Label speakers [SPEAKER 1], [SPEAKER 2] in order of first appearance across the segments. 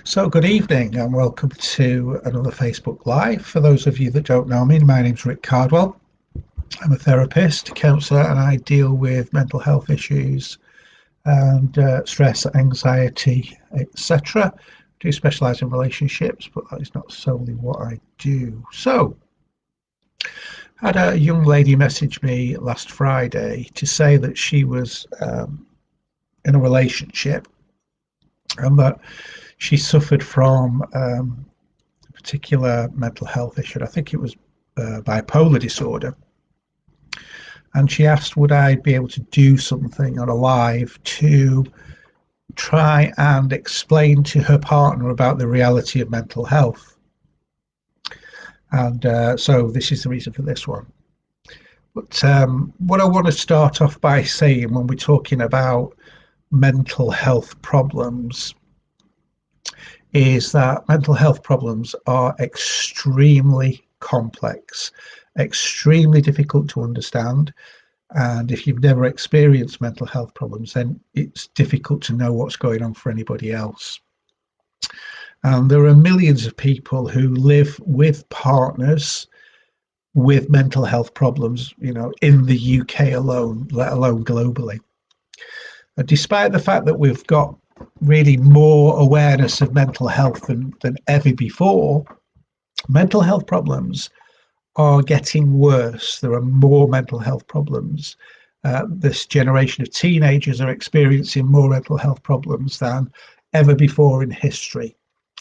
[SPEAKER 1] So, good evening and welcome to another Facebook Live. For those of you that don't know me, my name's Rick Cardwell. I'm a therapist, counsellor, and I deal with mental health issues and stress, anxiety, etc. I do specialise in relationships, but that is not solely what I do. So, I had a young lady message me last Friday to say that she was in a relationship and that she suffered from a particular mental health issue. I think it was bipolar disorder. And she asked, would I be able to do something on a live to try and explain to her partner about the reality of mental health? And so this is the reason for this one. But what I want to start off by saying when we're talking about mental health problems is that mental health problems are extremely complex, extremely difficult to understand. And if you've never experienced mental health problems, then it's difficult to know what's going on for anybody else. And there are millions of people who live with partners with mental health problems, in the UK alone, let alone globally. And despite the fact that we've got really more awareness of mental health than ever before, mental health problems are getting worse. There are more mental health problems. This generation of teenagers are experiencing more mental health problems than ever before in history.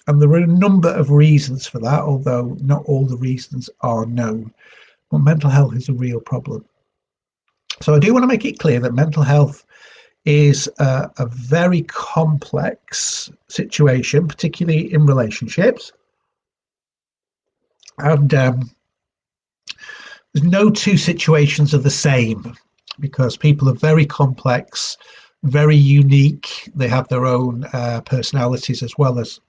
[SPEAKER 1] And there are a number of reasons for that, although not all the reasons are known. But mental health is a real problem. So I do want to make it clear that mental health is a very complex situation, particularly in relationships. And there's no two situations are the same because people are very complex, very unique. They have their own personalities as well as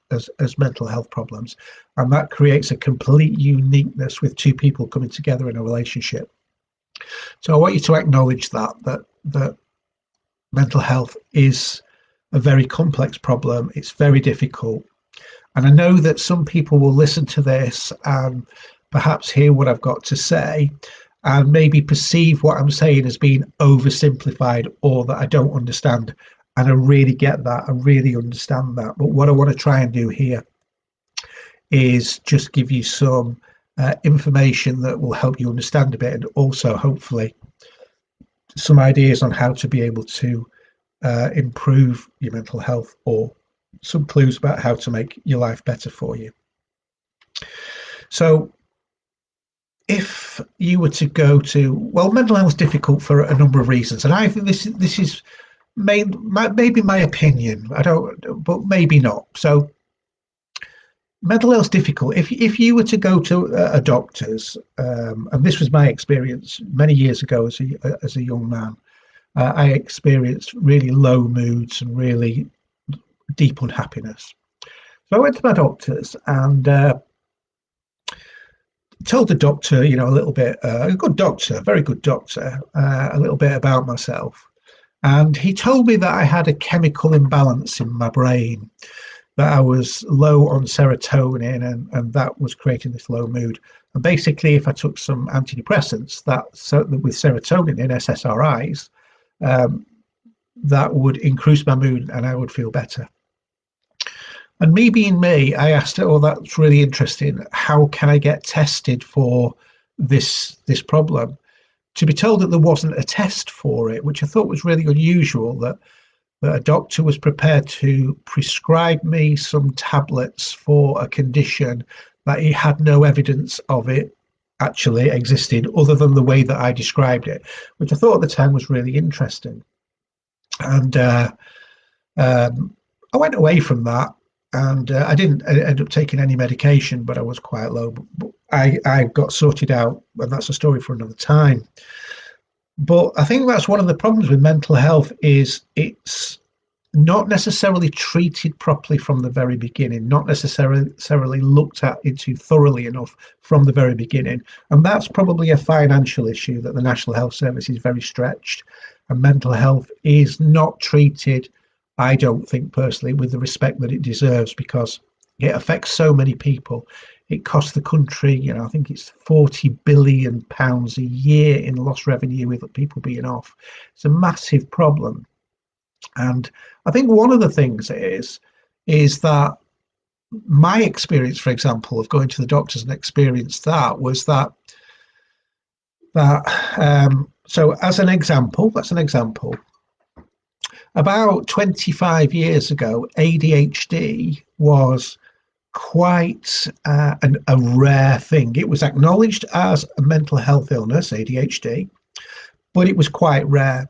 [SPEAKER 1] mental health problems. And that creates a complete uniqueness with two people coming together in a relationship. So I want you to acknowledge that mental health is a very complex problem. It's very difficult. And I know that some people will listen to this and perhaps hear what I've got to say and maybe perceive what I'm saying as being oversimplified or that I don't understand. And I really get that. I really understand that. But what I want to try and do here is just give you some information that will help you understand a bit, and also hopefully some ideas on how to be able to improve your mental health, or some clues about how to make your life better for you. So if you were to go to, well, mental health is difficult for a number of reasons, and I think this is maybe my opinion. I don't, but maybe not. So mental health is difficult. If you were to go to a doctor's, and this was my experience many years ago as a young man, I experienced really low moods and really deep unhappiness. So I went to my doctor's and told the doctor, a little bit, a good doctor, very good doctor, a little bit about myself. And he told me that I had a chemical imbalance in my brain, that I was low on serotonin, and that was creating this low mood. And basically, if I took some antidepressants with serotonin in SSRIs, that would increase my mood and I would feel better. And me being me, I asked her, oh, that's really interesting. How can I get tested for this problem? To be told that there wasn't a test for it, which I thought was really unusual, that a doctor was prepared to prescribe me some tablets for a condition that he had no evidence of it actually existed other than the way that I described it, which I thought at the time was really interesting. And I went away from that, and I didn't end up taking any medication, but I was quite low. But I got sorted out, and that's a story for another time. But I think that's one of the problems with mental health is it's not necessarily treated properly from the very beginning, not necessarily looked at into thoroughly enough from the very beginning. And that's probably a financial issue, that the National Health Service is very stretched, and mental health is not treated, I don't think personally, with the respect that it deserves, because It affects so many people. It costs the country, I think it's £40 billion a year in lost revenue with people being off. It's a massive problem. And I think one of the things is that my experience, for example, of going to the doctors and experience that was so as an example, that's an example. About 25 years ago, ADHD was quite a rare thing. It was acknowledged as a mental health illness, ADHD, but it was quite rare.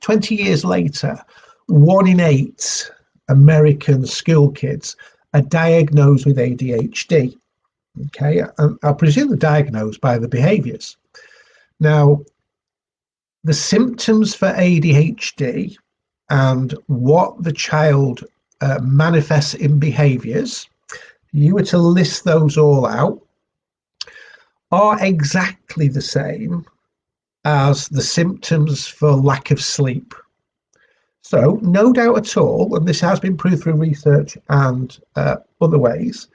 [SPEAKER 1] 20 years later, 1 in 8 American school kids are diagnosed with ADHD. Okay, and I presume they're diagnosed by the behaviours. Now, the symptoms for ADHD and what the child manifests in behaviours, you were to list those all out, are exactly the same as the symptoms for lack of sleep. So no doubt at all, and this has been proved through research and other ways,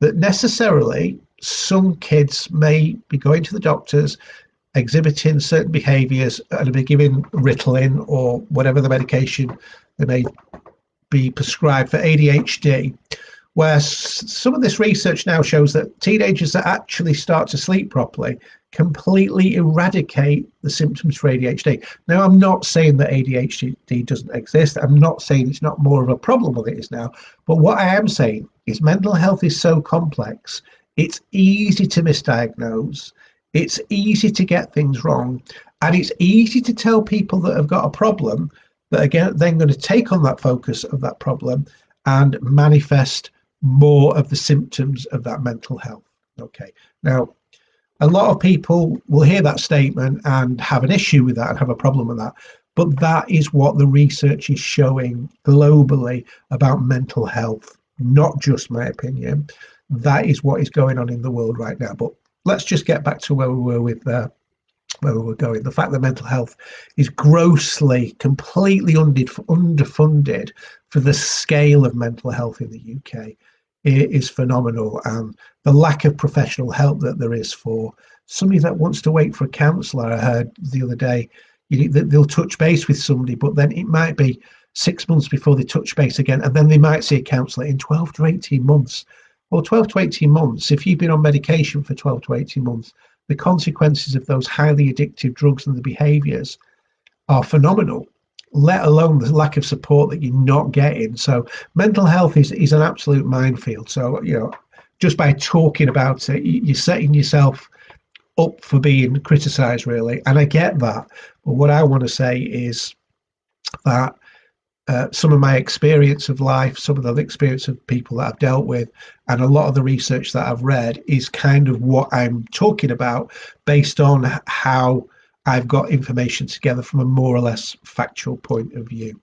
[SPEAKER 1] that necessarily some kids may be going to the doctors, exhibiting certain behaviours, and be given Ritalin or whatever the medication they may be prescribed for ADHD, where some of this research now shows that teenagers that actually start to sleep properly completely eradicate the symptoms for ADHD. Now, I'm not saying that ADHD doesn't exist. I'm not saying it's not more of a problem than it is now. But what I am saying is mental health is so complex. It's easy to misdiagnose. It's easy to get things wrong. And it's easy to tell people that have got a problem that are then going to take on that focus of that problem and manifest more of the symptoms of that mental health. Okay. Now, a lot of people will hear that statement and have an issue with that and have a problem with that. But that is what the research is showing globally about mental health, not just my opinion. That is what is going on in the world right now. But let's just get back to where we were with where we were going. The fact that mental health is grossly, completely underfunded for the scale of mental health in the UK is phenomenal. And the lack of professional help that there is for somebody that wants to wait for a counsellor. I heard the other day, they'll touch base with somebody, but then it might be 6 months before they touch base again, and then they might see a counsellor in 12 to 18 months. Well, 12 to 18 months, if you've been on medication for 12 to 18 months, the consequences of those highly addictive drugs and the behaviours are phenomenal, let alone the lack of support that you're not getting. So mental health is an absolute minefield. So, just by talking about it, you're setting yourself up for being criticised, really. And I get that. But what I want to say is that some of my experience of life, some of the experience of people that I've dealt with, and a lot of the research that I've read is kind of what I'm talking about based on how I've got information together from a more or less factual point of view.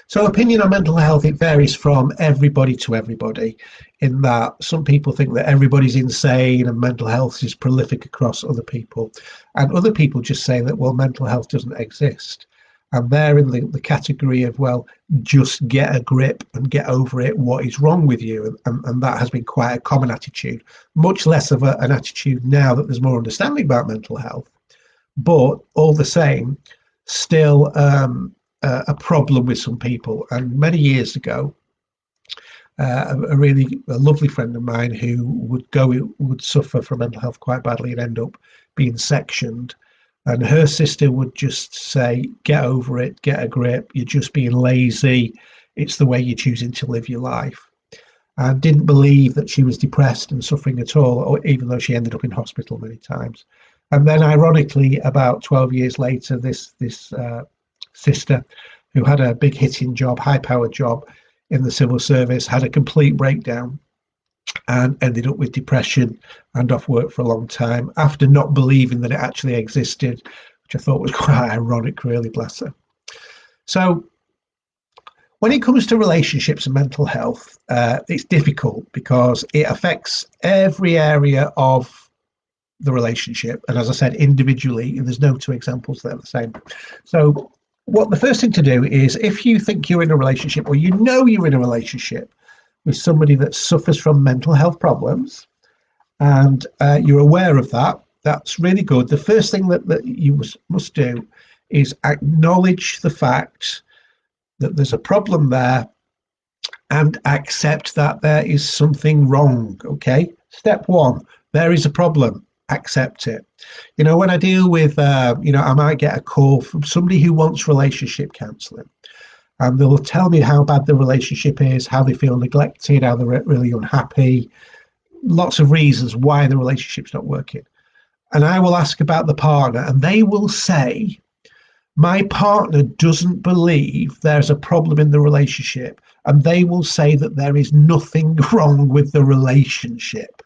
[SPEAKER 1] So opinion on mental health, it varies from everybody to everybody, in that some people think that everybody's insane and mental health is prolific across other people. And other people just say that, well, mental health doesn't exist. And they're in the category of, well, just get a grip and get over it. What is wrong with you? And that has been quite a common attitude, much less of an attitude now that there's more understanding about mental health. But all the same, still a problem with some people. And many years ago, a lovely friend of mine who would suffer from mental health quite badly and end up being sectioned. And her sister would just say, get over it, get a grip, you're just being lazy, it's the way you're choosing to live your life. And didn't believe that she was depressed and suffering at all, or even though she ended up in hospital many times. And then ironically, about 12 years later, this sister, who had a big hitting job, high-powered job in the civil service, had a complete breakdown and ended up with depression and off work for a long time after not believing that it actually existed, which I thought was quite ironic, really, bless her. So when it comes to relationships and mental health, it's difficult because it affects every area of the relationship. And as I said, individually, there's no two examples that are the same. So the first thing to do is, if you think you're in a relationship or you know you're in a relationship, with somebody that suffers from mental health problems, and you're aware of that, that's really good. The first thing that you must do is acknowledge the fact that there's a problem there and accept that there is something wrong. Okay. Step one, there is a problem. Accept it. When I deal with, I might get a call from somebody who wants relationship counselling, and they'll tell me how bad the relationship is, how they feel neglected, how they're really unhappy, lots of reasons why the relationship's not working. And I will ask about the partner, and they will say, my partner doesn't believe there's a problem in the relationship, and they will say that there is nothing wrong with the relationship,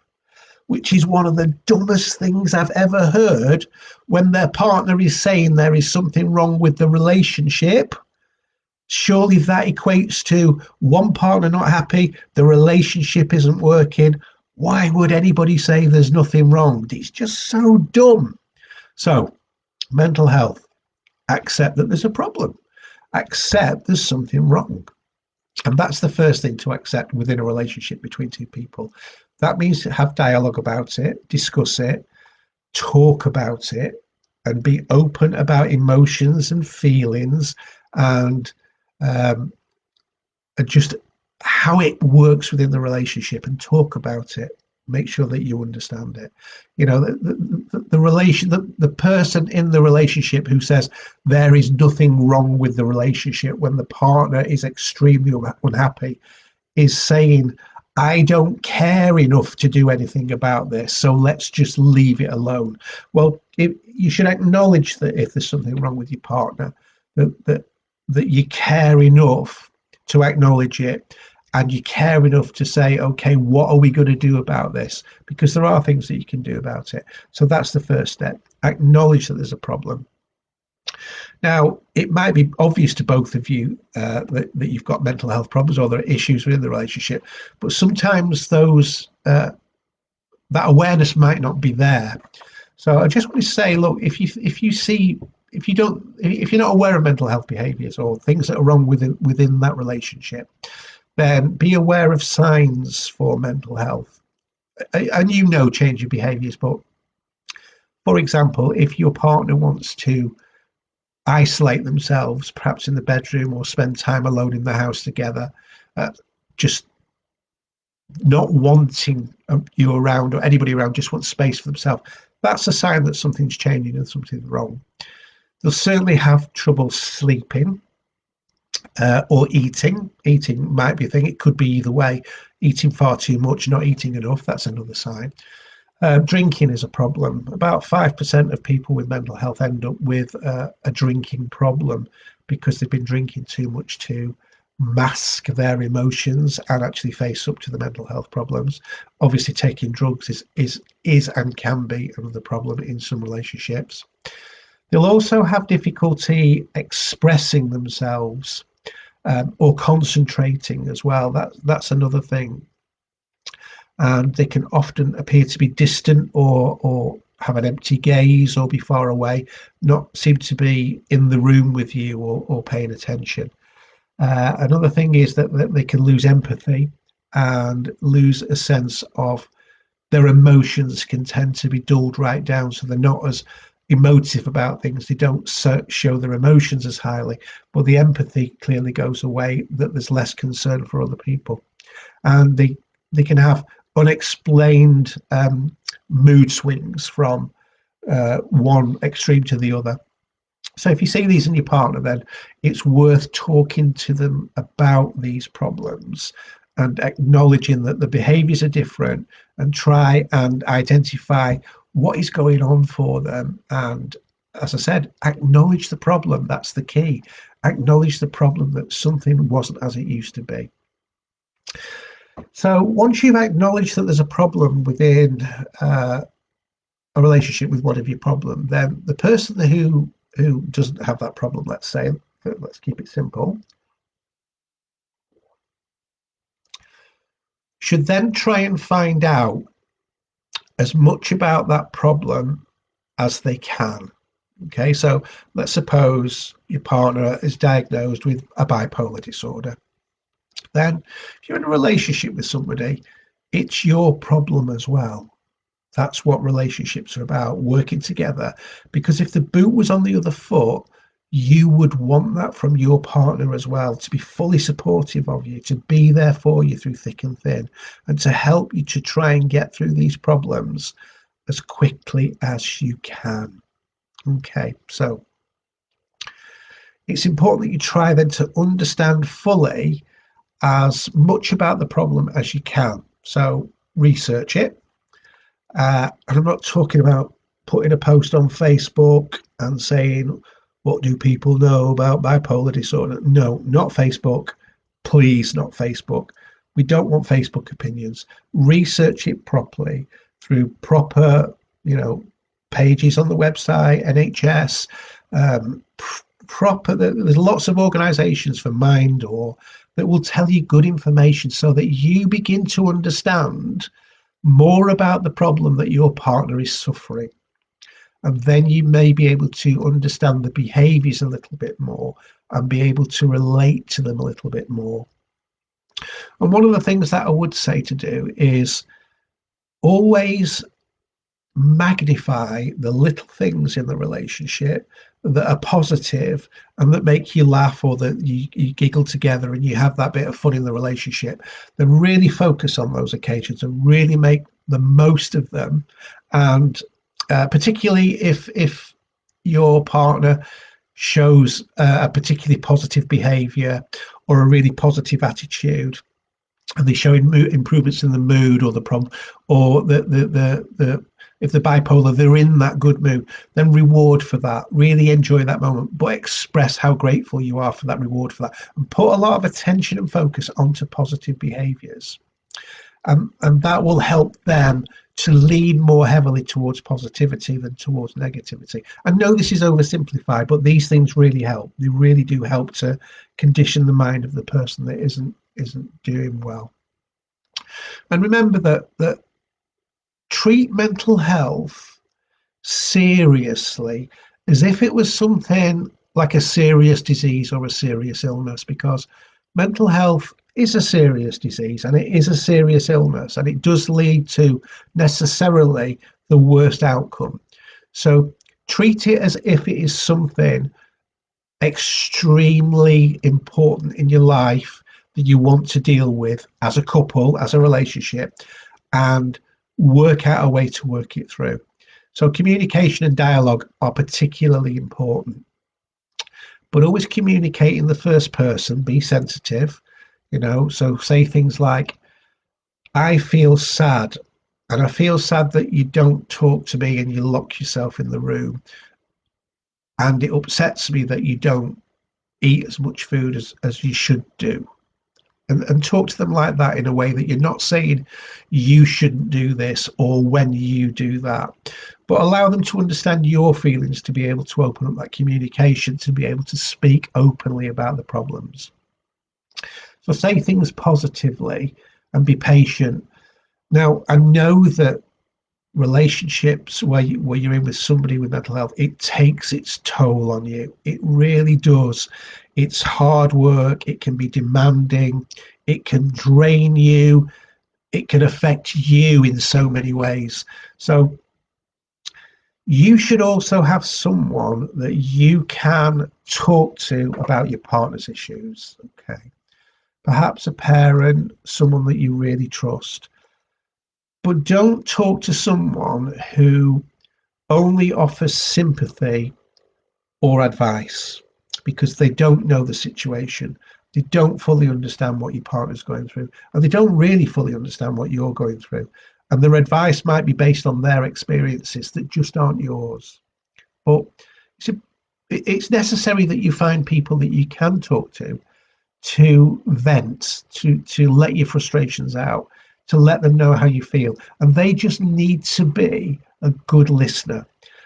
[SPEAKER 1] which is one of the dumbest things I've ever heard. When their partner is saying there is something wrong with the relationship, surely that equates to one partner not happy, the relationship isn't working. Why would anybody say there's nothing wrong? It's just so dumb. So, mental health, accept that there's a problem, accept there's something wrong. And that's the first thing to accept within a relationship between two people. That means to have dialogue about it, discuss it, talk about it, and be open about emotions and feelings, and just how it works within the relationship, and talk about it. Make sure that you understand it. The person in the relationship who says there is nothing wrong with the relationship when the partner is extremely unhappy is saying, I don't care enough to do anything about this, so let's just leave it alone. Well, you should acknowledge that if there's something wrong with your partner, that you care enough to acknowledge it, and you care enough to say, okay, what are we going to do about this? Because there are things that you can do about it. So that's the first step. Acknowledge that there's a problem. Now, it might be obvious to both of you that you've got mental health problems, or there are issues within the relationship, but sometimes that awareness might not be there. So I just want to say, look, if you're not aware of mental health behaviours or things that are wrong within that relationship, then be aware of signs for mental health. And change your behaviours, but for example, if your partner wants to isolate themselves, perhaps in the bedroom, or spend time alone in the house together, just not wanting you around or anybody around, just want space for themselves, that's a sign that something's changing and something's wrong. They'll certainly have trouble sleeping or eating. Eating might be a thing. It could be either way. Eating far too much, not eating enough, that's another sign. Drinking is a problem. About 5% of people with mental health end up with a drinking problem because they've been drinking too much to mask their emotions and actually face up to the mental health problems. Obviously, taking drugs is and can be another problem in some relationships. They'll also have difficulty expressing themselves or concentrating as well. That's another thing. And they can often appear to be distant, or have an empty gaze, or be far away, not seem to be in the room with you, or paying attention. Another thing is that they can lose empathy and lose a sense of their emotions, can tend to be dulled right down, so they're not as emotive about things. They don't show their emotions as highly, but the empathy clearly goes away, that there's less concern for other people. And they can have unexplained mood swings from one extreme to the other. So if you see these in your partner, then it's worth talking to them about these problems and acknowledging that the behaviors are different, and try and identify what is going on for them. And as I said, acknowledge the problem. That's the key. Acknowledge the problem, that something wasn't as it used to be. So once you've acknowledged that there's a problem within a relationship with one of your problem, then the person who doesn't have that problem, let's say, let's keep it simple, should then try and find out as much about that problem as they can. Okay, so let's suppose your partner is diagnosed with a bipolar disorder. then if you're in a relationship with somebody, it's your problem as well. That's what relationships are about, working together. Because if the boot was on the other foot, you would want that from your partner as well, to be fully supportive of you, to be there for you through thick and thin, and to help you to try and get through these problems as quickly as you can. Okay, so it's important that you try then to understand fully as much about the problem as you can. So research it. And I'm not talking about putting a post on Facebook and saying, what do people know about bipolar disorder? No, not Facebook. Please, not Facebook. We don't want Facebook opinions. Research it properly through proper, pages on the website, NHS, proper. There's lots of organisations for Mind or that will tell you good information so that you begin to understand more about the problem that your partner is suffering. And then you may be able to understand the behaviours a little bit more and be able to relate to them a little bit more. And one of the things that I would say to do is always magnify the little things in the relationship that are positive and that make you laugh, or that you giggle together and you have that bit of fun in the relationship. Then really focus on those occasions and really make the most of them. And particularly if your partner shows a particularly positive behavior or a really positive attitude, and they show improvements in the mood or the problem, or the if they're bipolar, they're in that good mood, then reward for that. Really enjoy that moment, but express how grateful you are for that reward for that, and put a lot of attention and focus onto positive behaviours. And that will help them to lean more heavily towards positivity than towards negativity. I know this is oversimplified, but these things really help. They really do help to condition the mind of the person that isn't doing well. And remember that treat mental health seriously, as if it was something like a serious disease or a serious illness, because mental health is a serious disease and it is a serious illness, and it does lead to necessarily the worst outcome. So treat it as if it is something extremely important in your life that you want to deal with as a couple, as a relationship, and work out a way to work it through. So communication and dialogue are particularly important, but always communicate in the first person. Be sensitive, so say things like, I feel sad, and I feel sad that you don't talk to me and you lock yourself in the room, and it upsets me that you don't eat as much food as you should do. And talk to them like that, in a way that you're not saying you shouldn't do this or when you do that, but allow them to understand your feelings, to be able to open up that communication, to be able to speak openly about the problems. So say things positively and be patient. Now, I know that relationships where you're in with somebody with mental health, it takes its toll on you. It really does. It's hard work. It can be demanding. It can drain you. It can affect you in so many ways. So you should also have someone that you can talk to about your partner's issues. Okay. Perhaps a parent, someone that you really trust. But don't talk to someone who only offers sympathy or advice, because they don't know the situation. They don't fully understand what your partner's going through, and they don't really fully understand what you're going through. And their advice might be based on their experiences that just aren't yours. But it's necessary that you find people that you can talk to vent, to let your frustrations out, to let them know how you feel. And they just need to be a good listener.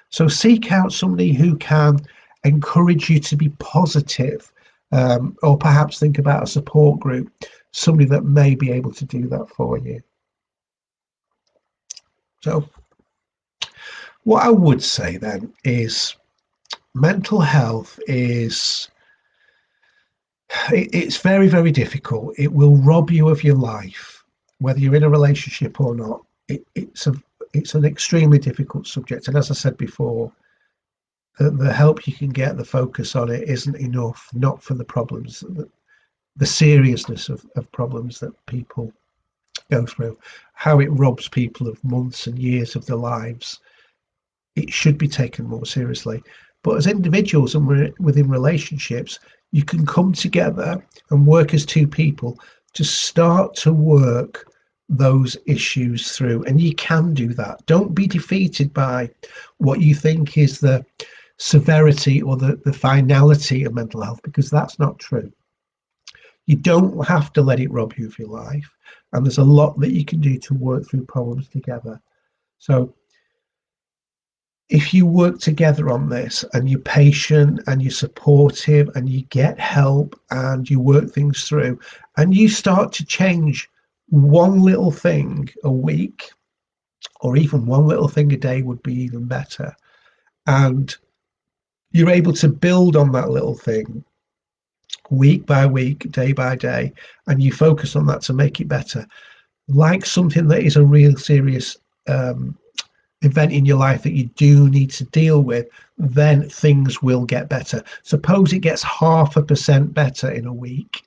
[SPEAKER 1] So seek out somebody who can encourage you to be positive, or perhaps think about a support group, somebody that may be able to do that for you. So what I would say then is mental health is it's very, very difficult. It will rob you of your life, whether you're in a relationship or not. It's an extremely difficult subject, and as I said before, the help you can get, the focus on it isn't enough. Not for the problems, the seriousness of problems that people go through, how it robs people of months and years of their lives. It should be taken more seriously. But as individuals and within relationships, you can come together and work as two people to start to work those issues through. And you can do that. Don't be defeated by what you think is the severity or the finality of mental health, because that's not true. You don't have to let it rob you of your life. And there's a lot that you can do to work through problems together. So if you work together on this and you're patient and you're supportive and you get help and you work things through and you start to change one little thing a week, or even one little thing a day would be even better. And you're able to build on that little thing week by week, day by day, and you focus on that to make it better. Like something that is a real serious event in your life that you do need to deal with, then things will get better. Suppose it gets 0.5% better in a week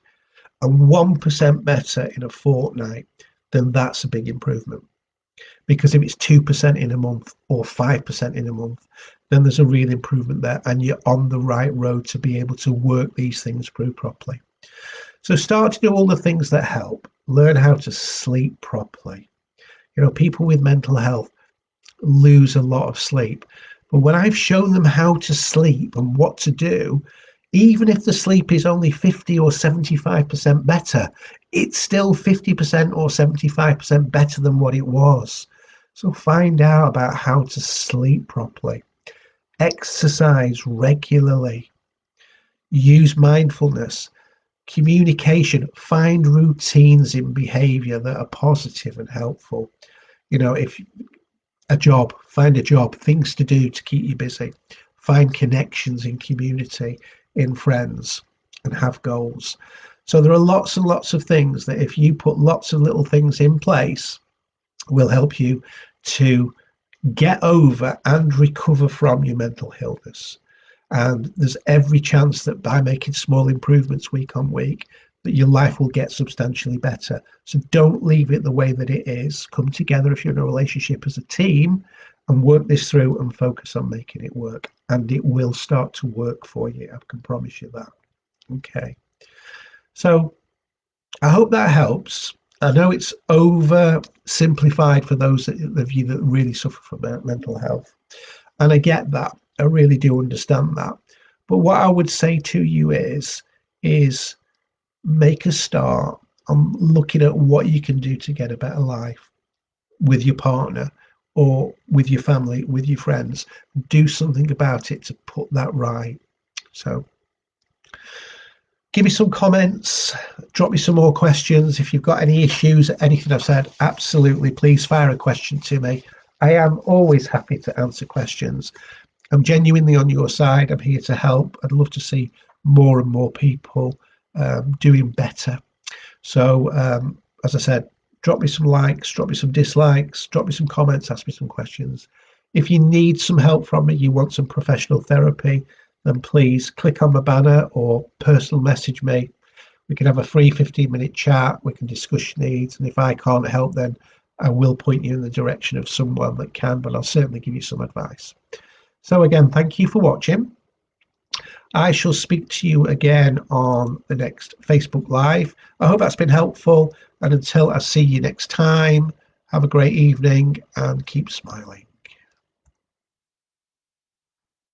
[SPEAKER 1] and 1% better in a fortnight, then that's a big improvement. Because if it's 2% in a month or 5% in a month, then there's a real improvement there, and you're on the right road to be able to work these things through properly. So start to do all the things that help. Learn how to sleep properly. People with mental health lose a lot of sleep. But when I've shown them how to sleep and what to do, even if the sleep is only 50 or 75% better, it's still 50% or 75% better than what it was. So find out about how to sleep properly. Exercise regularly. Use mindfulness. Communication. Find routines in behavior that are positive and helpful. If find a job, things to do to keep you busy. Find connections in community, in friends, and have goals. So there are lots and lots of things that if you put lots of little things in place, will help you to get over and recover from your mental illness. And there's every chance that by making small improvements week on week, that your life will get substantially better. So don't leave it the way that it is. Come together if you're in a relationship as a team and work this through and focus on making it work. And it will start to work for you. I can promise you that. Okay. So I hope that helps. I know it's oversimplified for those of you that really suffer from mental health. And I get that. I really do understand that. But what I would say to you is make a start on looking at what you can do to get a better life with your partner or with your family, with your friends. Do something about it to put that right. So give me some comments, drop me some more questions. If you've got any issues, anything I've said, absolutely, please fire a question to me. I am always happy to answer questions. I'm genuinely on your side. I'm here to help. I'd love to see more and more people doing better. So, as I said, drop me some likes, drop me some dislikes, drop me some comments, ask me some questions. If you need some help from me, you want some professional therapy, then please click on the banner or personal message me. We can have a free 15-minute chat. We can discuss your needs. And if I can't help, then I will point you in the direction of someone that can, but I'll certainly give you some advice. So again, thank you for watching. I shall speak to you again on the next Facebook Live. I hope that's been helpful. And until I see you next time, have a great evening and keep smiling.